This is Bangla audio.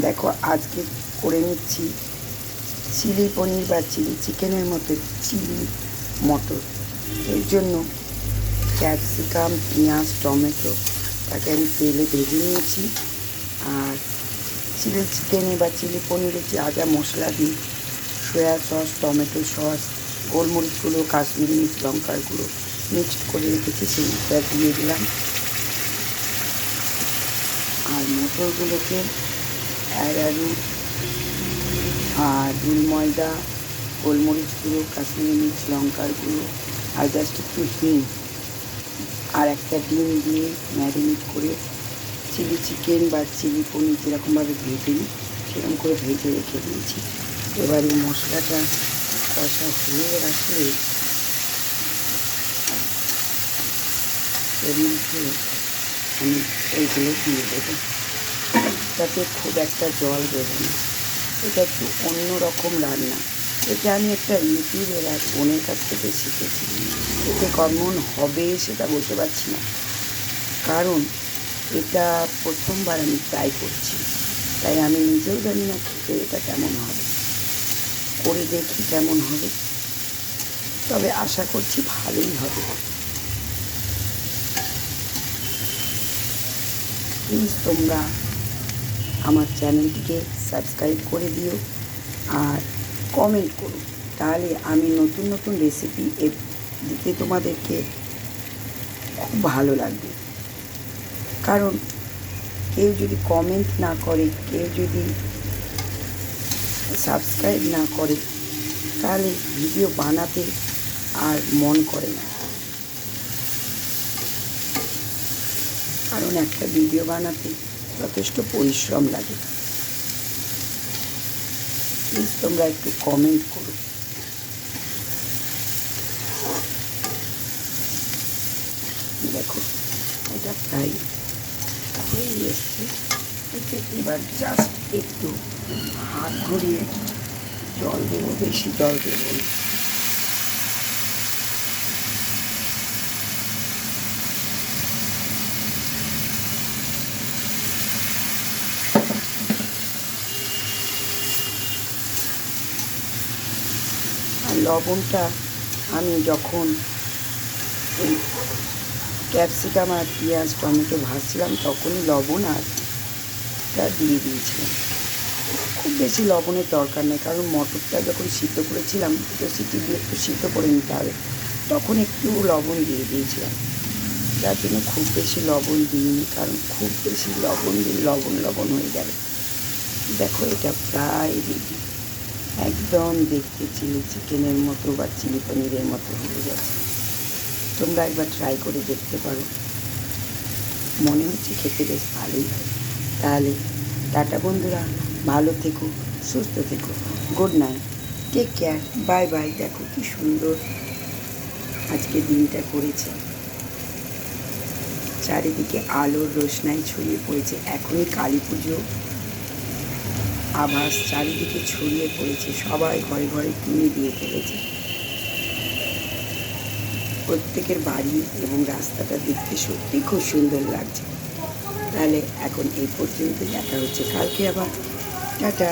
দেখো আজকে করে নিচ্ছি চিলি পনির বা চিলি চিকেনের মতো চিলি মটর। এর জন্য ক্যাপসিকাম, পেঁয়াজ, টমেটো তাকে আমি তেলে ভেজে নিয়েছি। আর চিলি চিকেনে বা চিলি পনিরে যা যা মশলা দিই, সয়া সস, টমেটো সস, গোলমরিচ গুঁড়ো, কাশ্মীরি মির্চ, লঙ্কার গুঁড়ো মিক্সড করে রেখেছি, সেইটা দিয়ে দিলাম। আর মটরগুলোকে অ্যারারুট আর দুল ময়দা, গোলমরিচ গুঁড়ো, কাশ্মীরি মির্চ, লঙ্কার গুঁড়ো আর জাস্ট একটু হিং আর একটা ডিম দিয়ে ম্যারিনেট করে চিলি চিকেন বা চিলি পনির যেরকমভাবে ভেজে নিই সেরকম করে ভেজে রেখে দিয়েছি। এবার এই মশলাটা কষা হয়ে আসলে এর মধ্যে আমি এইগুলো দিয়ে দেবো, যাতে খুব একটা জল দেবো না। এটা একটু অন্যরকম রান্না। এটা আমি একটা ইউটিউবের এক বোনের কাছ থেকে শিখেছি। এতে কেমন হবে সেটা বলতে পারছি না, কারণ এটা প্রথমবার আমি ট্রাই করছি, তাই আমি নিজেও জানি না খেতে এটা কেমন হবে। করে দেখি কেমন হবে, তবে আশা করছি ভালোই হবে। প্লিজ তোমরা আমার চ্যানেলটিকে সাবস্ক্রাইব করে দিও আর কমেন্ট করো, তাহলে আমি নতুন নতুন রেসিপি দিতে তোমাদেরকে খুব ভালো লাগবে। কারণ কেউ যদি কমেন্ট না করে, কেউ যদি সাবস্ক্রাইব না করে, তাহলে ভিডিও বানাতে আর মন করে না। কারণ একটা ভিডিও বানাতে যথেষ্ট পরিশ্রম লাগে। প্লিজ তোমরা একটু কমেন্ট করো। দেখো এটা প্রায় হয়ে এসছে। এবার জাস্ট একটু হাত ঘুরিয়ে জল দেবো, বেশি জল দেবো। আর লবণটা আমি যখন এই ক্যাপসিকাম আর পেঁয়াজ টমেটো ভাজছিলাম তখনই লবণ আর দিয়ে দিয়েছিলাম। খুব বেশি লবণের দরকার নেই, কারণ মটরটা যখন সিদ্ধ করেছিলাম দুটো সিটি দিয়ে একটু সিদ্ধ করে নিতে হবে, তখন একটু লবণ দিয়ে দিয়েছিলাম। যার জন্য খুব বেশি লবণ দিইনি, কারণ খুব বেশি লবণ দিলে লবণ লবণ হয়ে যাবে। দেখো এটা প্রায় রেডি, একদম দেখতে চিলি চিকেনের মতো বা চিলি পনিরের মতো হয়ে গেছে। তোমরা একবার ট্রাই করে দেখতে পারো, মনে হচ্ছে খেতে বেশ ভালোই হয়। তাহলে টাটা বন্ধুরা, ভালো থেকো, সুস্থ থেকো, good night, take care, bye bye. দেখো কি সুন্দর আজকে দিনটা করেছে, চারিদিকে আলোর রোশনাই ছড়িয়ে পড়েছে। এখনই কালী পুজো আভাস চারিদিকে ছড়িয়ে পড়েছে, সবাই ঘরে ঘরে কিনে দিয়ে ফেলেছে। প্রত্যেকের বাড়ি এবং রাস্তাটা দেখতে সত্যি খুব সুন্দর লাগছে। তাহলে এখন এই পর্যন্ত, দেখা হচ্ছে কালকে আবার, টাটা।